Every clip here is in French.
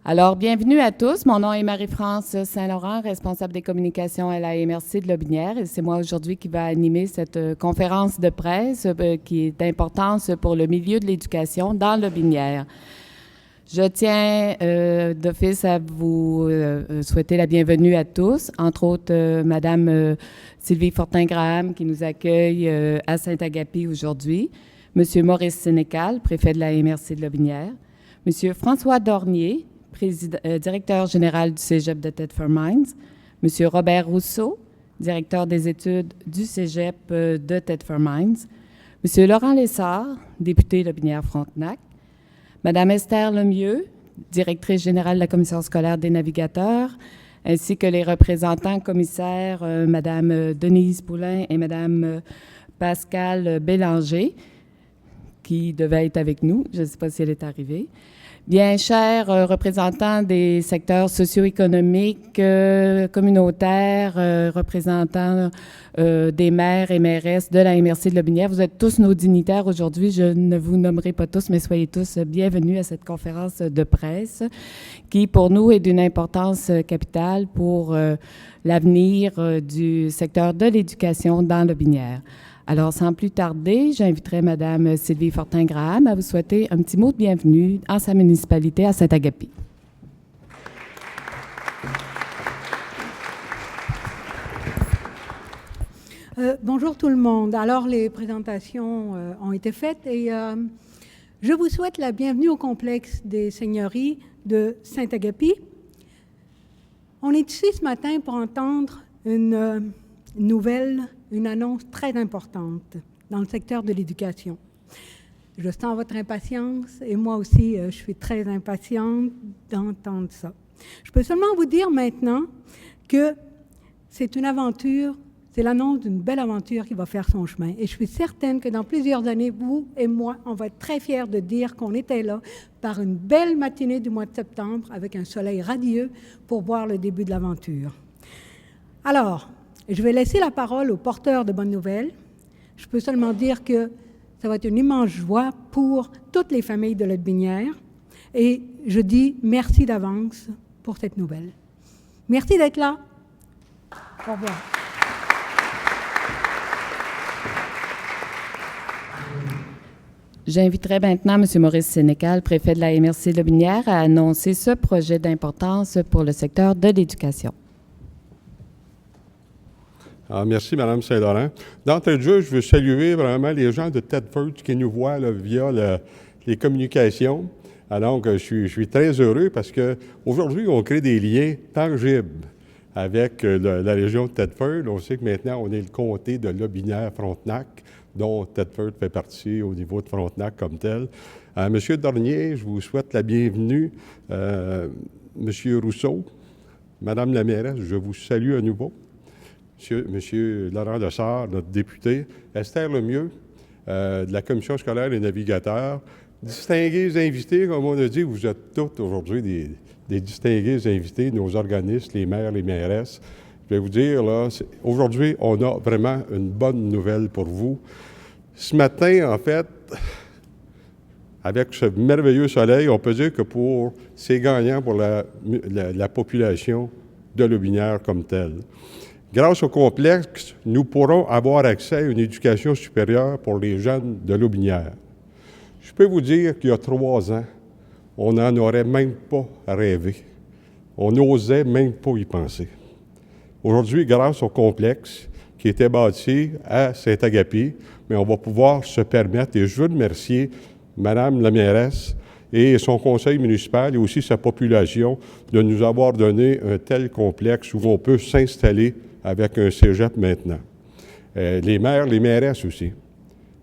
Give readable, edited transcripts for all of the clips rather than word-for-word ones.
Alors, bienvenue à tous. Mon nom est Marie-France Saint-Laurent, responsable des communications à la MRC de Lotbinière. Et c'est moi aujourd'hui qui va animer cette conférence de presse qui est d'importance pour le milieu de l'éducation dans Lotbinière. Je tiens d'office à vous souhaiter la bienvenue à tous, entre autres Madame Sylvie Fortin-Graham qui nous accueille à Saint-Agapi aujourd'hui, Monsieur Maurice Sénécal, préfet de la MRC de Lotbinière, Monsieur François Dornier, directeur général du Cégep de Thetford Mines, Monsieur Robert Rousseau, directeur des études du Cégep de Thetford Mines, Monsieur Laurent Lessard, député Lotbinière-Frontenac, Madame Esther Lemieux, directrice générale de la Commission scolaire des navigateurs, ainsi que les représentants commissaires, Madame Denise Poulain et Madame Pascale Bélanger, qui devait être avec nous. Je ne sais pas si elle est arrivée. Bien, chers représentants des secteurs socio-économiques, communautaires, représentants des maires et mairesses de la MRC de Lotbinière, vous êtes tous nos dignitaires aujourd'hui. Je ne vous nommerai pas tous, mais soyez tous bienvenus à cette conférence de presse qui, pour nous, est d'une importance capitale pour l'avenir du secteur de l'éducation dans Lotbinière. Alors, sans plus tarder, j'inviterai Mme Sylvie Fortin-Graham à vous souhaiter un petit mot de bienvenue en sa municipalité à Saint-Agapi. Bonjour tout le monde. Alors, les présentations ont été faites et je vous souhaite la bienvenue au complexe des seigneuries de Saint-Agapi. On est ici ce matin pour entendre une nouvelle, une annonce très importante dans le secteur de l'éducation. Je sens votre impatience et moi aussi, je suis très impatiente d'entendre ça. Je peux seulement vous dire maintenant que c'est une aventure, c'est l'annonce d'une belle aventure qui va faire son chemin. Et je suis certaine que dans plusieurs années, vous et moi, on va être très fiers de dire qu'on était là par une belle matinée du mois de septembre avec un soleil radieux pour voir le début de l'aventure. Alors, je vais laisser la parole aux porteurs de bonnes nouvelles. Je peux seulement dire que ça va être une immense joie pour toutes les familles de Lotbinière. Et je dis merci d'avance pour cette nouvelle. Merci d'être là. Au revoir. J'inviterai maintenant M. Maurice Sénécal, préfet de la MRC de Lotbinière, à annoncer ce projet d'importance pour le secteur de l'éducation. Alors, merci, Mme Saint-Laurent. D'entrée de jeu, je veux saluer vraiment les gens de Thetford qui nous voient là, via les communications. Alors, je suis très heureux parce qu'aujourd'hui, on crée des liens tangibles avec la région de Thetford. On sait que maintenant, on est le comté de Lotbinière-Frontenac, dont Thetford fait partie au niveau de Frontenac comme tel. Monsieur Dornier, je vous souhaite la bienvenue. Monsieur Rousseau, Madame la mairesse, je vous salue à nouveau. Monsieur Laurent Lessard, notre député, Esther Lemieux, de la Commission scolaire des navigateurs, distingués invités, comme on a dit, vous êtes tous aujourd'hui des distingués invités, nos organismes, les maires, les mairesses. Je vais vous dire, là, aujourd'hui, on a vraiment une bonne nouvelle pour vous. Ce matin, en fait, avec ce merveilleux soleil, on peut dire que c'est gagnant pour la population de Lotbinière comme telle. Grâce au complexe, nous pourrons avoir accès à une éducation supérieure pour les jeunes de Lotbinière. Je peux vous dire qu'il y a 3 ans, on n'en aurait même pas rêvé. On n'osait même pas y penser. Aujourd'hui, grâce au complexe qui était bâti à Saint-Agapi, mais on va pouvoir se permettre, et je veux remercier Mme la mairesse et son conseil municipal et aussi sa population de nous avoir donné un tel complexe où on peut s'installer avec un cégep maintenant. Les maires, les mairesses aussi,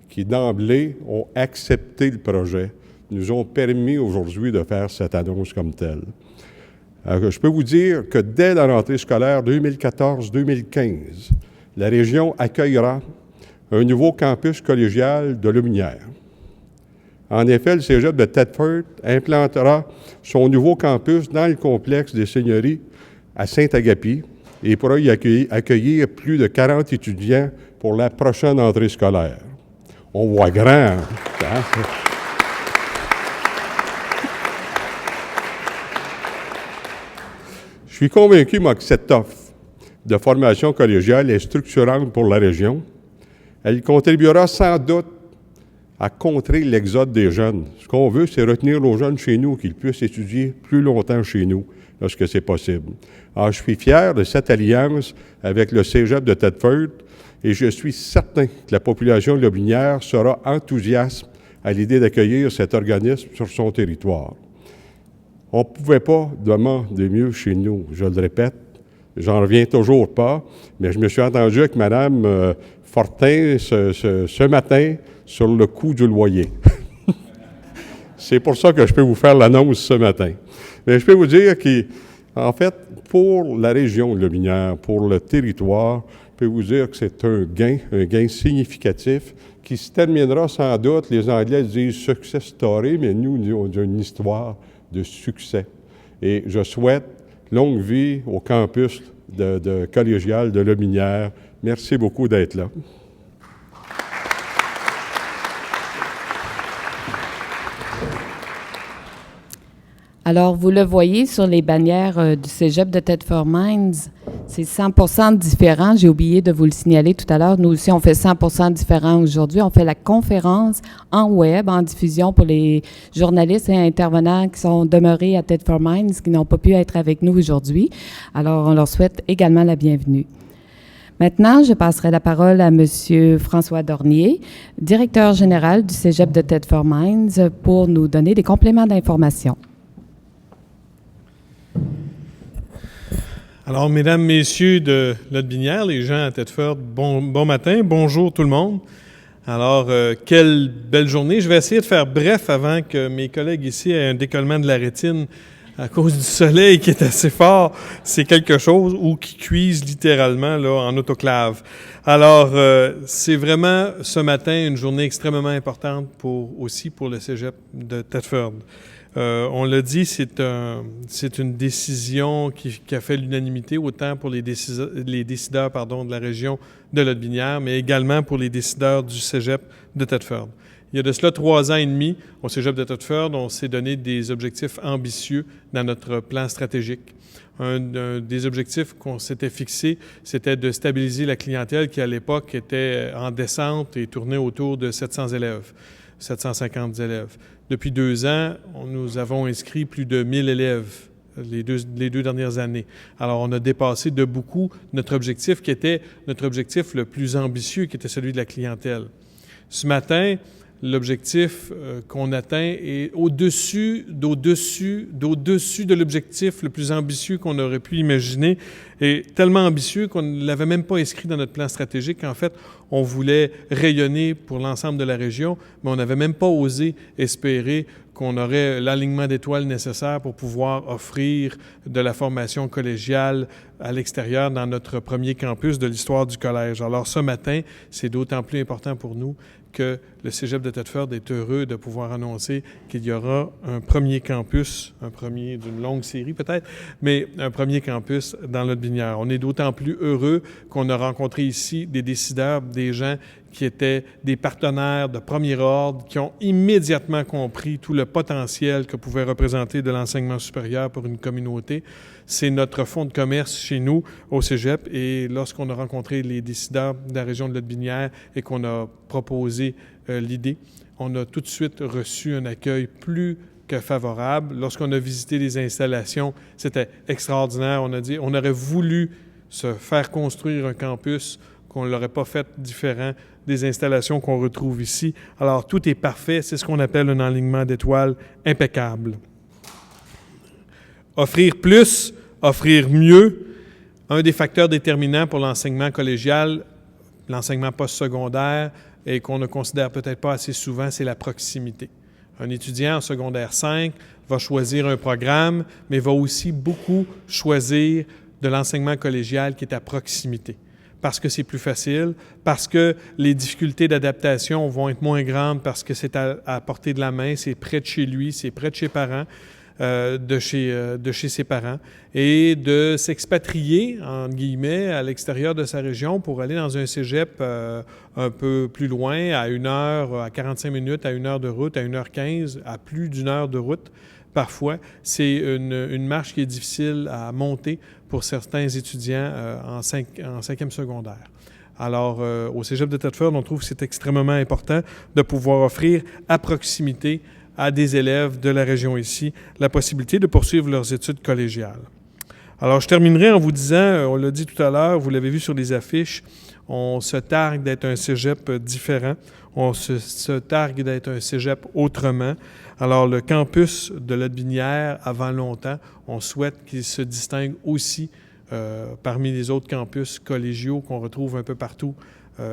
qui d'emblée ont accepté le projet, nous ont permis aujourd'hui de faire cette annonce comme telle. Je peux vous dire que dès la rentrée scolaire 2014-2015, la région accueillera un nouveau campus collégial de Lotbinière. En effet, le cégep de Thetford implantera son nouveau campus dans le complexe des seigneuries à Saint-Agapi et pourra y accueillir plus de 40 étudiants pour la prochaine entrée scolaire. On voit grand. Hein? suis convaincu, moi, que cette offre de formation collégiale est structurante pour la région. Elle contribuera sans doute à contrer l'exode des jeunes. Ce qu'on veut, c'est retenir nos jeunes chez nous, qu'ils puissent étudier plus longtemps chez nous, lorsque c'est possible. Alors, je suis fier de cette alliance avec le Cégep de Thetford et je suis certain que la population lobinière sera enthousiaste à l'idée d'accueillir cet organisme sur son territoire. On ne pouvait pas demander mieux chez nous, je le répète. J'en reviens toujours pas, mais je me suis entendu avec Mme Fortin ce matin sur le coût du loyer. C'est pour ça que je peux vous faire l'annonce ce matin. Mais je peux vous dire qu'en fait, pour la région lobinière, pour le territoire, je peux vous dire que c'est un gain significatif qui se terminera sans doute, les Anglais disent « success story », mais nous, on dit une histoire de succès. Et je souhaite longue vie au campus de collégial de Lobinière. Merci beaucoup d'être là. Alors, vous le voyez sur les bannières du Cégep de Thetford Mines, c'est 100% différent. J'ai oublié de vous le signaler tout à l'heure. Nous aussi, on fait 100% différent aujourd'hui. On fait la conférence en web, en diffusion pour les journalistes et intervenants qui sont demeurés à Thetford Mines, qui n'ont pas pu être avec nous aujourd'hui. Alors, on leur souhaite également la bienvenue. Maintenant, je passerai la parole à M. François Dornier, directeur général du Cégep de Thetford Mines, pour nous donner des compléments d'information. Alors, mesdames, messieurs de Lotbinière, les gens à Thetford, bon matin, bonjour tout le monde. Alors, quelle belle journée. Je vais essayer de faire bref avant que mes collègues ici aient un décollement de la rétine à cause du soleil qui est assez fort. C'est quelque chose, ou qui cuise littéralement là, en autoclave. Alors, c'est vraiment ce matin une journée extrêmement importante aussi pour le Cégep de Thetford. On l'a dit, c'est une décision qui a fait l'unanimité, autant pour les décideurs de la région de Lotbinière, mais également pour les décideurs du Cégep de Thetford. Il y a de cela 3 ans et demi, au Cégep de Thetford, on s'est donné des objectifs ambitieux dans notre plan stratégique. Un des objectifs qu'on s'était fixés, c'était de stabiliser la clientèle qui, à l'époque, était en descente et tournait autour de 700 élèves, 750 élèves. Depuis 2 ans, nous avons inscrit plus de 1000 élèves les deux dernières années. Alors, on a dépassé de beaucoup notre objectif qui était notre objectif le plus ambitieux, qui était celui de la clientèle. Ce matin, l'objectif qu'on atteint est au-dessus de l'objectif le plus ambitieux qu'on aurait pu imaginer, et tellement ambitieux qu'on ne l'avait même pas inscrit dans notre plan stratégique. En fait, on voulait rayonner pour l'ensemble de la région, mais on n'avait même pas osé espérer qu'on aurait l'alignement d'étoiles nécessaire pour pouvoir offrir de la formation collégiale à l'extérieur dans notre premier campus de l'histoire du collège. Alors ce matin, c'est d'autant plus important pour nous que le Cégep de Thetford est heureux de pouvoir annoncer qu'il y aura un premier campus, un premier d'une longue série peut-être, mais un premier campus dans Lotbinière. On est d'autant plus heureux qu'on a rencontré ici des décideurs, des gens qui étaient des partenaires de premier ordre, qui ont immédiatement compris tout le potentiel que pouvait représenter de l'enseignement supérieur pour une communauté. C'est notre fonds de commerce chez nous, au Cégep, et lorsqu'on a rencontré les décideurs de la région de Lotbinière et qu'on a proposé l'idée, on a tout de suite reçu un accueil plus que favorable. Lorsqu'on a visité les installations, c'était extraordinaire. On a dit, on aurait voulu se faire construire un campus qu'on ne l'aurait pas fait différent des installations qu'on retrouve ici. Alors, tout est parfait. C'est ce qu'on appelle un alignement d'étoiles impeccable. Offrir plus, offrir mieux. Un des facteurs déterminants pour l'enseignement collégial, l'enseignement postsecondaire, et qu'on ne considère peut-être pas assez souvent, c'est la proximité. Un étudiant en secondaire 5 va choisir un programme, mais va aussi beaucoup choisir de l'enseignement collégial qui est à proximité. Parce que c'est plus facile, parce que les difficultés d'adaptation vont être moins grandes, parce que c'est à portée de la main, c'est près de chez lui, c'est près de ses parents, de chez ses parents, et de s'expatrier, entre guillemets, à l'extérieur de sa région pour aller dans un cégep un peu plus loin, à 1 heure, à 45 minutes, à 1 heure de route, à 1h15, à plus d'1 heure de route, parfois, c'est une marche qui est difficile à monter pour certains étudiants en cinquième secondaire. Alors, au Cégep de Thetford, on trouve que c'est extrêmement important de pouvoir offrir à proximité à des élèves de la région ici la possibilité de poursuivre leurs études collégiales. Alors, je terminerai en vous disant, on l'a dit tout à l'heure, vous l'avez vu sur les affiches, on se targue d'être un cégep différent, on se targue d'être un cégep autrement. Alors, le campus de Lotbinière, avant longtemps, on souhaite qu'il se distingue aussi parmi les autres campus collégiaux qu'on retrouve un peu partout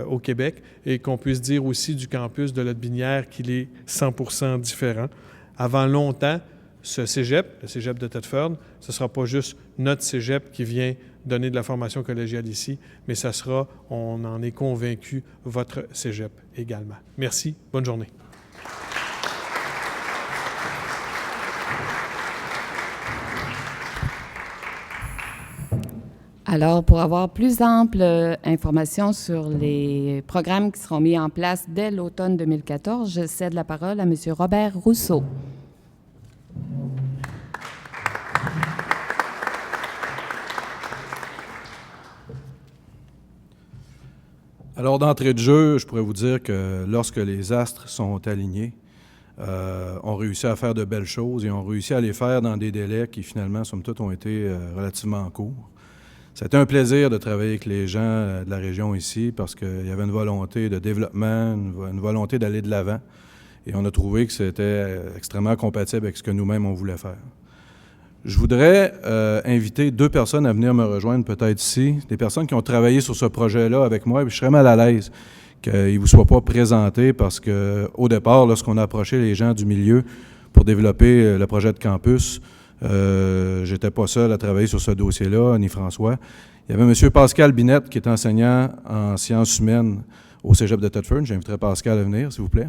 au Québec et qu'on puisse dire aussi du campus de Lotbinière qu'il est 100% différent. Avant longtemps, ce cégep, le cégep de Thetford, ce ne sera pas juste notre cégep qui vient donner de la formation collégiale ici, mais ça sera, on en est convaincu, votre cégep également. Merci, bonne journée. Alors, pour avoir plus ample information sur les programmes qui seront mis en place dès l'automne 2014, je cède la parole à M. Robert Rousseau. Alors, d'entrée de jeu, je pourrais vous dire que lorsque les astres sont alignés, on réussit à faire de belles choses et on réussit à les faire dans des délais qui, finalement, somme toute, ont été relativement courts. C'était un plaisir de travailler avec les gens de la région ici parce qu'il y avait une volonté de développement, une volonté d'aller de l'avant. Et on a trouvé que c'était extrêmement compatible avec ce que nous-mêmes, on voulait faire. Je voudrais inviter 2 personnes à venir me rejoindre peut-être ici, des personnes qui ont travaillé sur ce projet-là avec moi, et je serais mal à l'aise qu'ils ne vous soient pas présentés parce qu'au départ, lorsqu'on a approché les gens du milieu pour développer le projet de campus, j'étais pas seul à travailler sur ce dossier-là, ni François. Il y avait M. Pascal Binette qui est enseignant en sciences humaines au Cégep de Thetford. J'inviterai Pascal à venir, s'il vous plaît.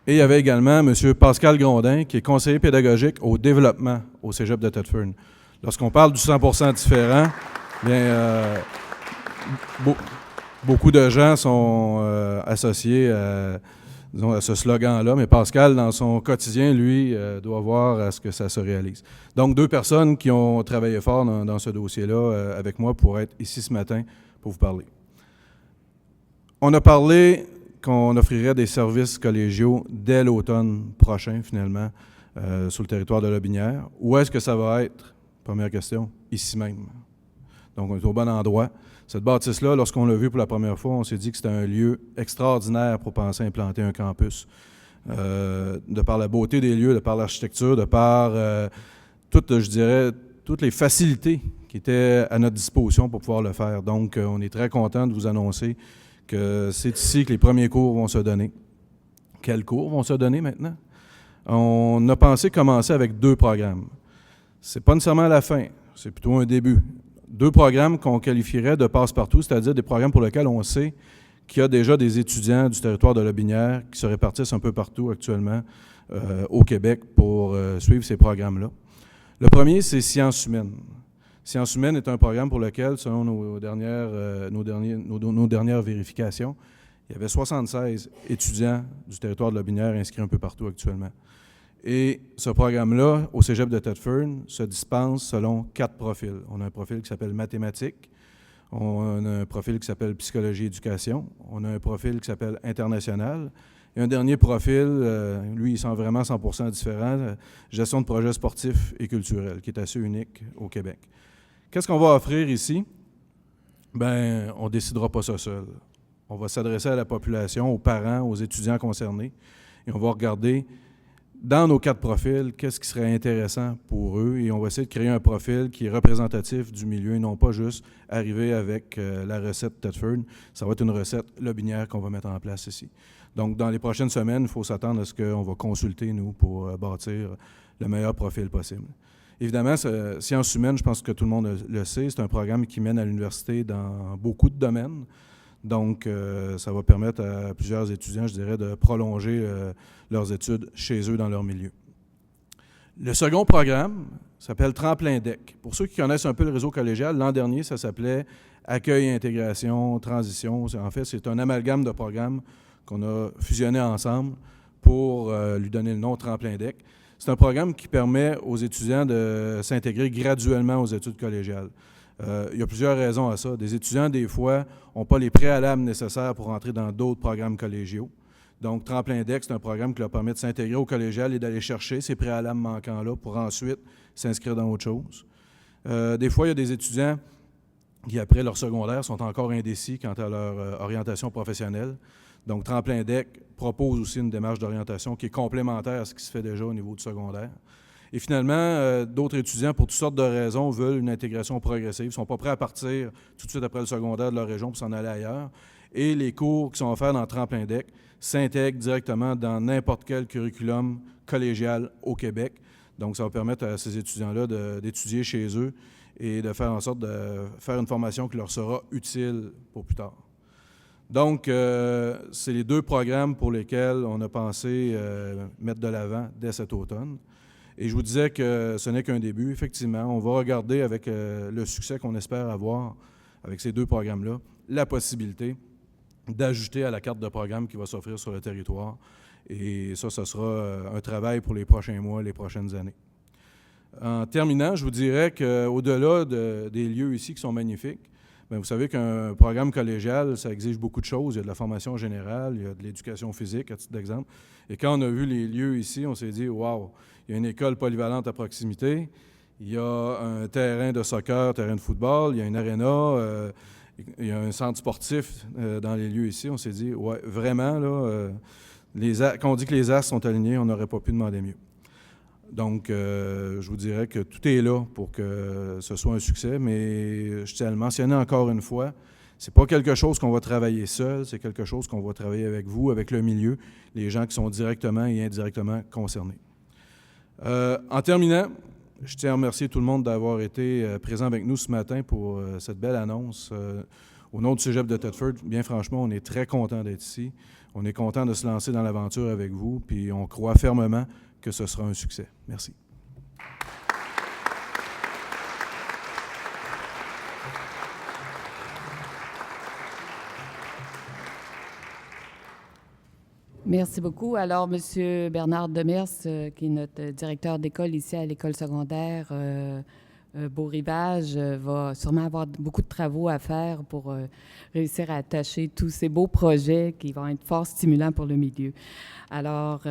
Et il y avait également M. Pascal Grondin, qui est conseiller pédagogique au développement au Cégep de Thetford. Lorsqu'on parle du 100% différent, bien, beaucoup de gens sont associés à ce slogan-là, mais Pascal, dans son quotidien, lui, doit voir à ce que ça se réalise. Donc, 2 personnes qui ont travaillé fort dans ce dossier-là avec moi pour être ici ce matin pour vous parler. On a parlé qu'on offrirait des services collégiaux dès l'automne prochain, finalement, sur le territoire de Lotbinière. Où est-ce que ça va être? Première question, ici même. Donc, on est au bon endroit. Cette bâtisse-là, lorsqu'on l'a vue pour la première fois, on s'est dit que c'était un lieu extraordinaire pour penser à implanter un campus. De par la beauté des lieux, de par l'architecture, de par toutes les facilités qui étaient à notre disposition pour pouvoir le faire. Donc, on est très content de vous annoncer que c'est ici que les premiers cours vont se donner. Quels cours vont se donner maintenant? On a pensé commencer avec 2 programmes. C'est pas nécessairement la fin, c'est plutôt un début. 2 programmes qu'on qualifierait de passe-partout, c'est-à-dire des programmes pour lesquels on sait qu'il y a déjà des étudiants du territoire de Lotbinière qui se répartissent un peu partout actuellement au Québec pour suivre ces programmes-là. Le premier, c'est Sciences humaines. Sciences humaines est un programme pour lequel, selon nos dernières vérifications, il y avait 76 étudiants du territoire de Lotbinière inscrits un peu partout actuellement. Et ce programme-là, au Cégep de Thetford, se dispense selon 4 profils. On a un profil qui s'appelle mathématiques, on a un profil qui s'appelle psychologie et éducation, on a un profil qui s'appelle international, et un dernier profil, lui, il semble vraiment 100% différent, gestion de projets sportifs et culturels, qui est assez unique au Québec. Qu'est-ce qu'on va offrir ici? Bien, on ne décidera pas ça seul. On va s'adresser à la population, aux parents, aux étudiants concernés, et on va regarder dans nos 4 profils, qu'est-ce qui serait intéressant pour eux, et on va essayer de créer un profil qui est représentatif du milieu, et non pas juste arriver avec la recette Thetford. Ça va être une recette Lotbinière qu'on va mettre en place ici. Donc, dans les prochaines semaines, il faut s'attendre à ce qu'on va consulter, nous, pour bâtir le meilleur profil possible. Évidemment, Sciences humaines, je pense que tout le monde le sait, c'est un programme qui mène à l'université dans beaucoup de domaines. Donc, ça va permettre à plusieurs étudiants, je dirais, de prolonger leurs études chez eux dans leur milieu. Le second programme, Ça s'appelle Tremplin Deck. Pour ceux qui connaissent un peu le réseau collégial, l'an dernier, ça s'appelait Accueil, Intégration, Transition. En fait, c'est un amalgame de programmes qu'on a fusionné ensemble pour lui donner le nom Tremplin Deck. C'est un programme qui permet aux étudiants de s'intégrer graduellement aux études collégiales. Il y a plusieurs raisons à ça. Des étudiants, des fois, n'ont pas les préalables nécessaires pour entrer dans d'autres programmes collégiaux. Donc, Tremplin Deck, c'est un programme qui leur permet de s'intégrer au collégial et d'aller chercher ces préalables manquants-là pour ensuite s'inscrire dans autre chose. Des fois, il y a des étudiants qui, après leur secondaire, sont encore indécis quant à leur orientation professionnelle. Donc, Tremplin Deck propose aussi une démarche d'orientation qui est complémentaire à ce qui se fait déjà au niveau du secondaire. Et finalement, d'autres étudiants, pour toutes sortes de raisons, veulent une intégration progressive, ne sont pas prêts à partir tout de suite après le secondaire de leur région pour s'en aller ailleurs. Et les cours qui sont offerts dans Tremplin Deck s'intègrent directement dans n'importe quel curriculum collégial au Québec. Donc, ça va permettre à ces étudiants-là d'étudier chez eux et de faire en sorte de faire une formation qui leur sera utile pour plus tard. Donc, c'est les deux programmes pour lesquels on a pensé mettre de l'avant dès cet automne. Et je vous disais que ce n'est qu'un début. Effectivement, on va regarder avec le succès qu'on espère avoir avec ces deux programmes-là, la possibilité d'ajouter à la carte de programme qui va s'offrir sur le territoire. Et ça sera un travail pour les prochains mois, les prochaines années. En terminant, je vous dirais qu'au-delà des lieux ici qui sont magnifiques, bien, vous savez qu'un programme collégial, ça exige beaucoup de choses. Il y a de la formation générale, il y a de l'éducation physique, à titre d'exemple. Et quand on a vu les lieux ici, on s'est dit « Wow, il y a une école polyvalente à proximité, il y a un terrain de soccer, terrain de football, il y a une aréna, il y a un centre sportif dans les lieux ici. » On s'est dit « Ouais, vraiment, là, quand on dit que les astres sont alignés, on n'aurait pas pu demander mieux. » Donc, je vous dirais que tout est là pour que ce soit un succès, mais je tiens à le mentionner encore une fois, ce n'est pas quelque chose qu'on va travailler seul, c'est quelque chose qu'on va travailler avec vous, avec le milieu, les gens qui sont directement et indirectement concernés. En terminant, je tiens à remercier tout le monde d'avoir été présent avec nous ce matin pour cette belle annonce. Au nom du Cégep de Thetford, bien franchement, on est très content d'être ici. On est content de se lancer dans l'aventure avec vous, puis on croit fermement que ce sera un succès. Merci. Merci beaucoup. Alors, M. Bernard Demers, qui est notre directeur d'école ici à l'école secondaire Beau-Rivage, va sûrement avoir beaucoup de travaux à faire pour réussir à attacher tous ces beaux projets qui vont être fort stimulants pour le milieu. Alors,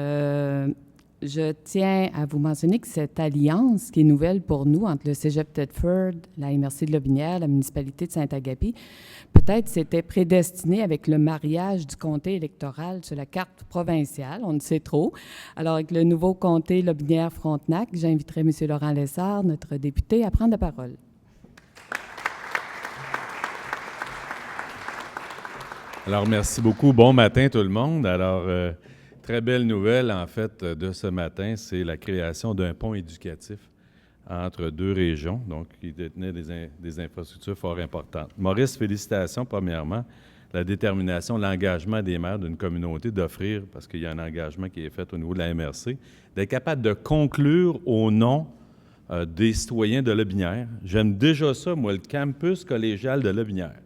je tiens à vous mentionner que cette alliance, qui est nouvelle pour nous, entre le Cégep Thetford, la MRC de Lotbinière, la municipalité de Saint-Agapi, peut-être c'était prédestiné avec le mariage du comté électoral sur la carte provinciale, on ne sait trop. Alors, avec le nouveau comté Lotbinière-Frontenac, j'inviterai M. Laurent Lessard, notre député, à prendre la parole. Alors, merci beaucoup. Bon matin, tout le monde. Alors, très belle nouvelle, en fait, de ce matin, c'est la création d'un pont éducatif entre deux régions, donc qui détenaient des infrastructures fort importantes. Maurice, félicitations, premièrement, la détermination, l'engagement des maires d'une communauté d'offrir, parce qu'il y a un engagement qui est fait au niveau de la MRC, d'être capable de conclure au nom des citoyens de Lotbinière. J'aime déjà ça, moi, le campus collégial de Lotbinière.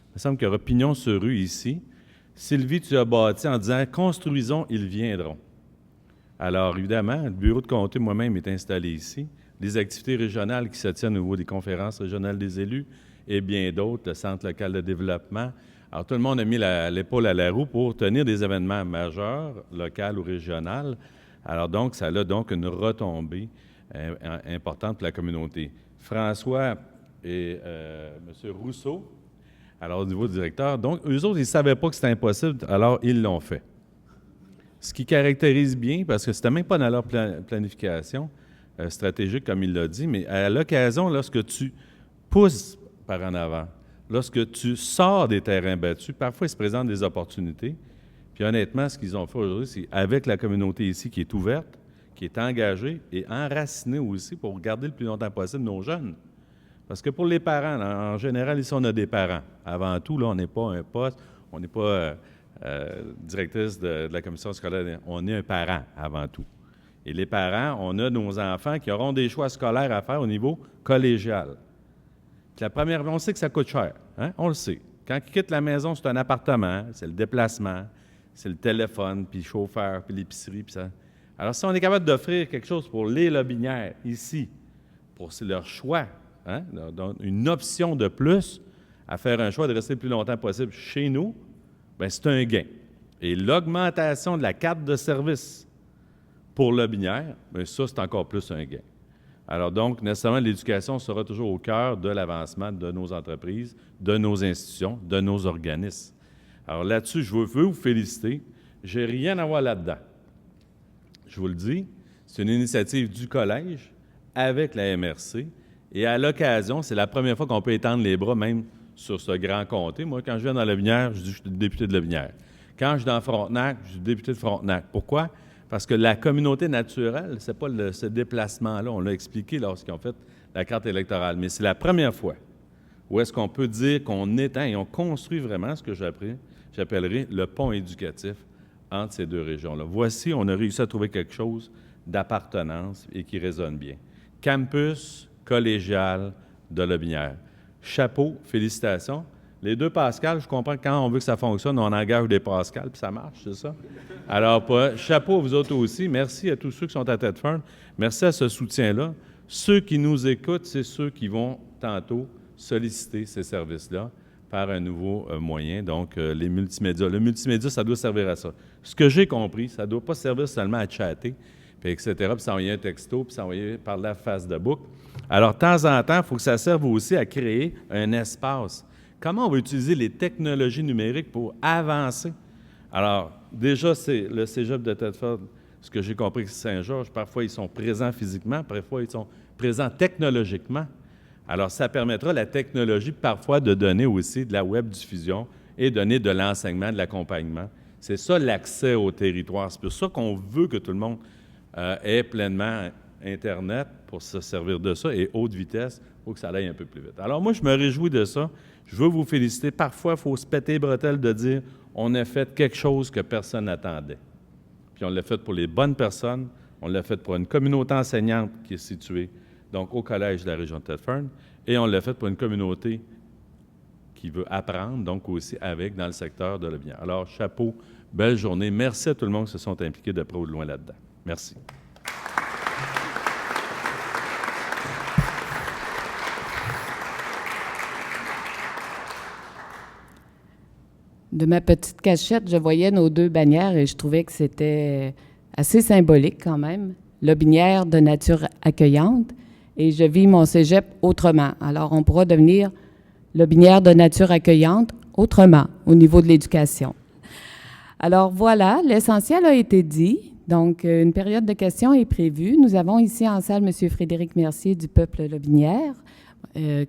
Il me semble qu'il y aura pignon sur rue ici. Sylvie, tu as bâti en disant « Construisons, ils viendront ». Alors, évidemment, le bureau de comté moi-même est installé ici. Les activités régionales qui se tiennent au niveau des conférences régionales des élus et bien d'autres, le Centre local de développement. Alors, tout le monde a mis l'épaule à la roue pour tenir des événements majeurs, locaux ou régionaux. Alors, donc, ça a donc une retombée importante pour la communauté. François et M. Rousseau, alors au niveau du directeur, donc, eux autres, ils ne savaient pas que c'était impossible, alors ils l'ont fait. Ce qui caractérise bien, parce que c'était même pas dans leur planification stratégique, comme il l'a dit, mais à l'occasion, lorsque tu pousses par en avant, lorsque tu sors des terrains battus, parfois il se présente des opportunités. Puis honnêtement, ce qu'ils ont fait aujourd'hui, c'est avec la communauté ici qui est ouverte, qui est engagée et enracinée aussi pour garder le plus longtemps possible nos jeunes. Parce que pour les parents, en général, ici, on a des parents. Avant tout, là, on n'est pas un poste, on n'est pas directrice de la commission scolaire, on est un parent avant tout. Et les parents, on a nos enfants qui auront des choix scolaires à faire au niveau collégial. Puis on sait que ça coûte cher, hein? On le sait. Quand ils quittent la maison, c'est un appartement, c'est le déplacement, c'est le téléphone, puis le chauffeur, puis l'épicerie, puis ça. Alors, si on est capable d'offrir quelque chose pour les Lotbinières, ici, pour leur choix, hein, une option de plus à faire un choix de rester le plus longtemps possible chez nous, bien, c'est un gain. Et l'augmentation de la carte de service pour Lotbinière, bien, ça, c'est encore plus un gain. Alors donc, nécessairement, l'éducation sera toujours au cœur de l'avancement de nos entreprises, de nos institutions, de nos organismes. Alors là-dessus, je veux vous féliciter. Je n'ai rien à voir là-dedans. Je vous le dis, c'est une initiative du collège avec la MRC. Et à l'occasion, c'est la première fois qu'on peut étendre les bras, même sur ce grand comté. Moi, quand je viens dans Lotbinière, je dis que je suis député de Lotbinière. Quand je suis dans Frontenac, je suis député de Frontenac. Pourquoi? Parce que la communauté naturelle, ce n'est pas ce déplacement-là. On l'a expliqué lorsqu'ils ont fait la carte électorale. Mais c'est la première fois où est-ce qu'on peut dire qu'on étend et on construit vraiment ce que j'appellerais le pont éducatif entre ces deux régions-là. Voici, on a réussi à trouver quelque chose d'appartenance et qui résonne bien. Campus collégial de Lotbinière. Chapeau, félicitations. Les deux Pascal, je comprends que quand on veut que ça fonctionne, on engage des Pascal, puis ça marche, c'est ça? Alors, chapeau à vous autres aussi. Merci à tous ceux qui sont à Thetford. Merci à ce soutien-là. Ceux qui nous écoutent, c'est ceux qui vont tantôt solliciter ces services-là par un nouveau moyen, donc les multimédias. Le multimédia, ça doit servir à ça. Ce que j'ai compris, ça ne doit pas servir seulement à chatter, puis etc., puis s'envoyer un texto, puis s'envoyer par la Facebook. Alors, de temps en temps, il faut que ça serve aussi à créer un espace. Comment on va utiliser les technologies numériques pour avancer? Alors, déjà, c'est le cégep de Thetford, ce que j'ai compris, c'est Saint-Georges. Parfois, ils sont présents physiquement, parfois, ils sont présents technologiquement. Alors, ça permettra la technologie, parfois, de donner aussi de la web-diffusion et donner de l'enseignement, de l'accompagnement. C'est ça, l'accès au territoire. C'est pour ça qu'on veut que tout le monde ait pleinement Internet pour se servir de ça et haute vitesse pour que ça aille un peu plus vite. Alors, moi, je me réjouis de ça. Je veux vous féliciter. Parfois, il faut se péter les bretelles de dire on a fait quelque chose que personne n'attendait. Puis on l'a fait pour les bonnes personnes, on l'a fait pour une communauté enseignante qui est située donc au collège de la région de Thetford, et on l'a fait pour une communauté qui veut apprendre, donc aussi avec dans le secteur de Lotbinière. Alors, chapeau, belle journée. Merci à tout le monde qui se sont impliqués de près ou de loin là-dedans. Merci. De ma petite cachette, je voyais nos deux bannières et je trouvais que c'était assez symbolique quand même. Lotbinière de nature accueillante et je vis mon cégep autrement. Alors, on pourra devenir Lotbinière de nature accueillante autrement au niveau de l'éducation. Alors voilà, l'essentiel a été dit. Donc, une période de questions est prévue. Nous avons ici en salle M. Frédéric Mercier du peuple Lotbinière,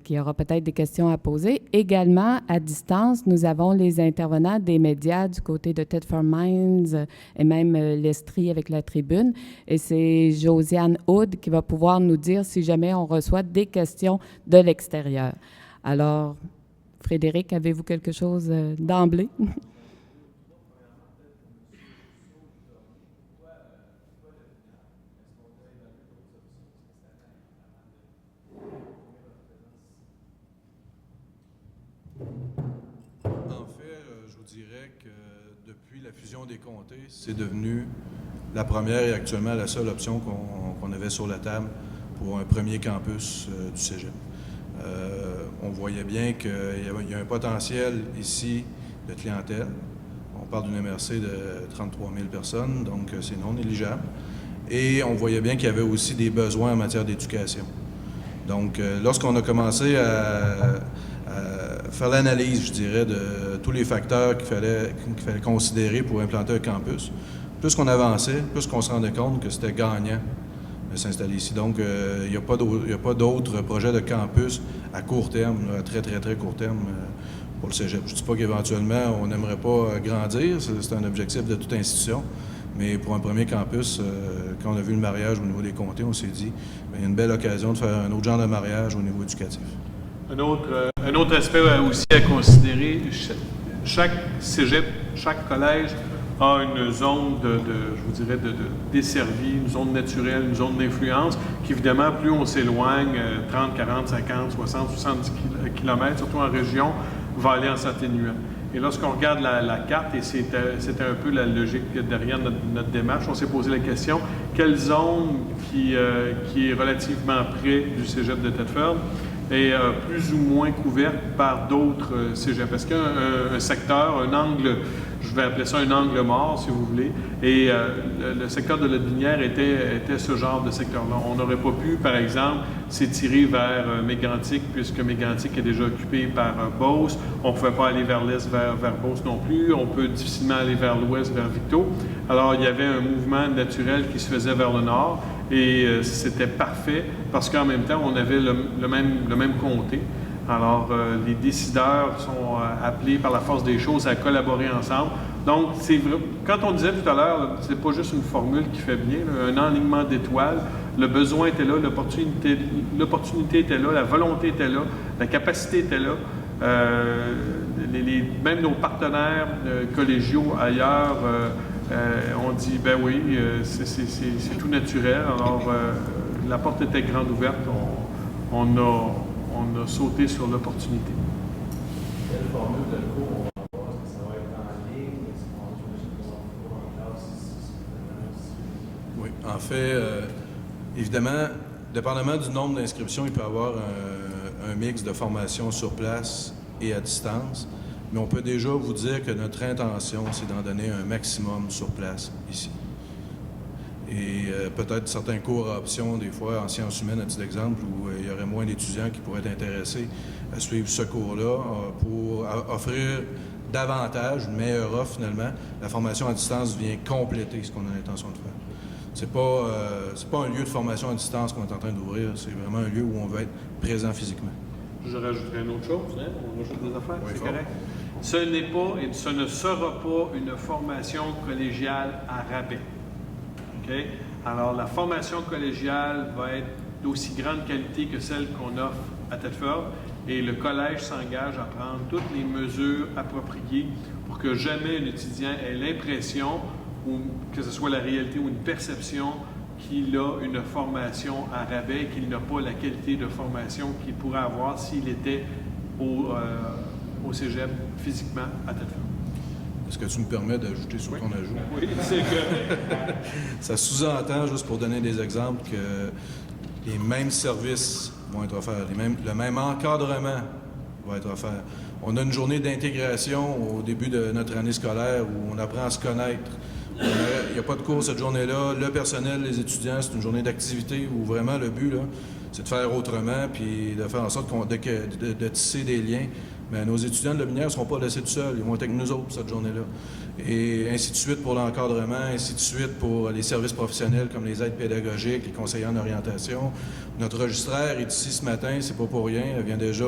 qui aura peut-être des questions à poser. Également, à distance, nous avons les intervenants des médias du côté de Thetford Mines et même l'Estrie avec la tribune. Et c'est Josiane Hood qui va pouvoir nous dire si jamais on reçoit des questions de l'extérieur. Alors, Frédéric, avez-vous quelque chose d'emblée? Des comtés, c'est devenu la première et actuellement la seule option qu'on avait sur la table pour un premier campus du cégep. On voyait bien qu'il y a un potentiel ici de clientèle. On parle d'une MRC de 33 000 personnes, donc c'est non négligeable. Et on voyait bien qu'il y avait aussi des besoins en matière d'éducation. Donc, lorsqu'on a commencé à faire l'analyse, je dirais, de tous les facteurs qu'il fallait considérer pour implanter un campus. Plus qu'on avançait, plus qu'on se rendait compte que c'était gagnant de s'installer ici. Donc, il n'y a pas d'autres projets de campus à court terme, à très, très, très court terme pour le cégep. Je ne dis pas qu'éventuellement, on n'aimerait pas grandir, c'est un objectif de toute institution, mais pour un premier campus, quand on a vu le mariage au niveau des comtés, on s'est dit, il y a une belle occasion de faire un autre genre de mariage au niveau éducatif. Un autre aspect aussi à considérer, chaque cégep, chaque collège a une zone je vous dirais, de desservie, une zone naturelle, une zone d'influence, qui évidemment, plus on s'éloigne, 30, 40, 50, 60, 70 km, surtout en région, va aller en s'atténuant. Et lorsqu'on regarde la carte, et c'était un peu la logique derrière notre démarche, on s'est posé la question, quelle zone qui est relativement près du cégep de Thetford est plus ou moins couverte par d'autres cégeps? Est-ce qu'il y a un secteur, un angle, je vais appeler ça un angle mort, si vous voulez, et le secteur de Lotbinière était ce genre de secteur-là. On n'aurait pas pu, par exemple, s'étirer vers Mégantic, puisque Mégantic est déjà occupé par Beauce. On ne pouvait pas aller vers l'est, vers Beauce non plus. On peut difficilement aller vers l'ouest, vers Victo. Alors, il y avait un mouvement naturel qui se faisait vers le nord, et c'était parfait, parce qu'en même temps, on avait le même comté. Alors, les décideurs sont appelés par la force des choses à collaborer ensemble. Donc, c'est vrai, quand on disait tout à l'heure, c'est pas juste une formule qui fait bien, là, un alignement d'étoiles, le besoin était là, l'opportunité était là, la volonté était là, la capacité était là. Même nos partenaires collégiaux ailleurs ont dit, ben oui, c'est tout naturel. Alors, la porte était grande ouverte. On a sauté sur l'opportunité. Quelle formule de cours on va avoir? Est-ce que ça va être en ligne? Est-ce qu'on va en classe? Oui, en fait, évidemment, dépendamment du nombre d'inscriptions, il peut y avoir un mix de formation sur place et à distance. Mais on peut déjà vous dire que notre intention, c'est d'en donner un maximum sur place ici. Et peut-être certains cours à option, des fois en sciences humaines, à titre d'exemple, où il y aurait moins d'étudiants qui pourraient être intéressés à suivre ce cours-là pour offrir davantage, une meilleure offre finalement. La formation à distance vient compléter ce qu'on a l'intention de faire. C'est pas un lieu de formation à distance qu'on est en train d'ouvrir, c'est vraiment un lieu où on veut être présent physiquement. Je rajouterai une autre chose, hein? On rajoute des affaires, Oui, c'est fort. correct. Ce n'est pas et ce ne sera pas une formation collégiale à rabais. OK? Alors, la formation collégiale va être d'aussi grande qualité que celle qu'on offre à Thetford, et le collège s'engage à prendre toutes les mesures appropriées pour que jamais un étudiant ait l'impression, ou que ce soit la réalité ou une perception, qu'il a une formation à rabais et qu'il n'a pas la qualité de formation qu'il pourrait avoir s'il était au cégep physiquement à Thetford. Est-ce que tu me permets d'ajouter sur ton ajout? Oui, c'est correct. Ça sous-entend, juste pour donner des exemples, que les mêmes services vont être offerts, le même encadrement va être offert. On a une journée d'intégration au début de notre année scolaire où on apprend à se connaître. Il n'y a pas de cours cette journée-là. Le personnel, les étudiants, c'est une journée d'activité où vraiment le but, là, c'est de faire autrement puis de faire en sorte de tisser des liens. Mais nos étudiants de Lotbinière ne seront pas laissés tout seuls. Ils vont être avec nous autres cette journée-là. Et ainsi de suite pour l'encadrement, ainsi de suite pour les services professionnels comme les aides pédagogiques, les conseillers en orientation. Notre registraire est ici ce matin, c'est pas pour rien. Elle vient déjà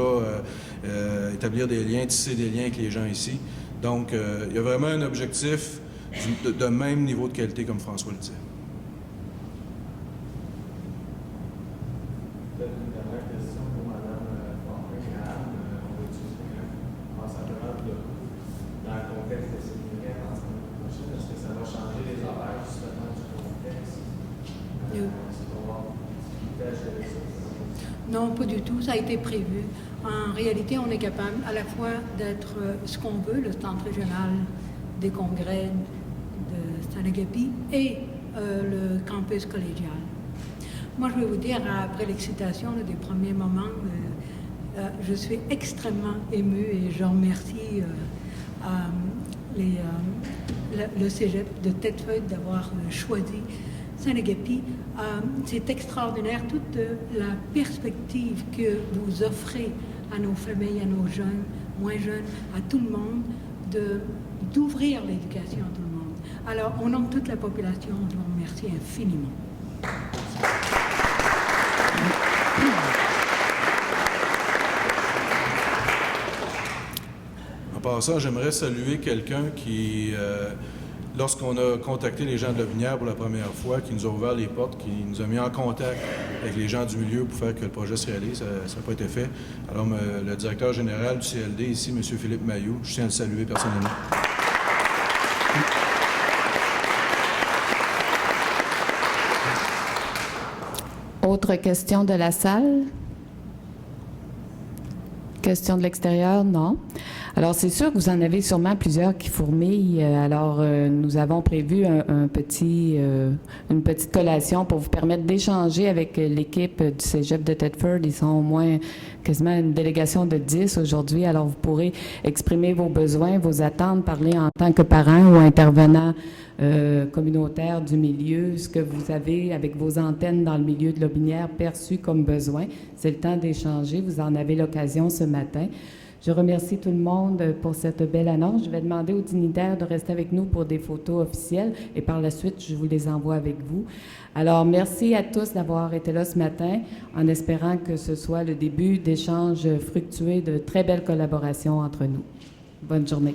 établir des liens, tisser des liens avec les gens ici. Donc, il y a vraiment un objectif de même niveau de qualité comme François le disait. Peut-être une dernière question pour Mme Fortin-Graham. On va utiliser simplement dans le contexte de séminaire en semaine prochaine. Est-ce que ça va changer les horaires justement du contexte? Est-ce qu'on va discuter à gérer ça? Non, pas du tout. Ça a été prévu. En réalité, on est capable à la fois d'être ce qu'on veut, le centre régional des congrès de Saint-Agapi et le campus collégial. Moi, je vais vous dire, après l'excitation des premiers moments, je suis extrêmement émue et je remercie le cégep de Thetford d'avoir choisi Saint-Agapi. C'est extraordinaire toute la perspective que vous offrez à nos familles, à nos jeunes, moins jeunes, à tout le monde, d'ouvrir l'éducation à tout le monde. Alors, au nom de toute la population, je vous remercie infiniment. En passant, j'aimerais saluer quelqu'un qui, lorsqu'on a contacté les gens de Lotbinière pour la première fois, qui nous a ouvert les portes, qui nous a mis en contact avec les gens du milieu pour faire que le projet se réalise. Ça n'a pas été fait. Alors, le directeur général du CLD ici, M. Philippe Mailloux, je tiens à le saluer personnellement. Autre question de la salle? Question de l'extérieur? Non. Alors, c'est sûr que vous en avez sûrement plusieurs qui fourmillent. Alors, nous avons prévu une petite collation pour vous permettre d'échanger avec l'équipe du Cégep de Thetford. Ils sont au moins quasiment une délégation de 10 aujourd'hui. Alors, vous pourrez exprimer vos besoins, vos attentes, parler en tant que parent ou intervenant communautaire du milieu, ce que vous avez avec vos antennes dans le milieu de Lotbinière perçu comme besoin. C'est le temps d'échanger. Vous en avez l'occasion ce matin. Je remercie tout le monde pour cette belle annonce. Je vais demander aux dignitaires de rester avec nous pour des photos officielles et par la suite, je vous les envoie avec vous. Alors, merci à tous d'avoir été là ce matin en espérant que ce soit le début d'échanges fructueux, de très belles collaborations entre nous. Bonne journée.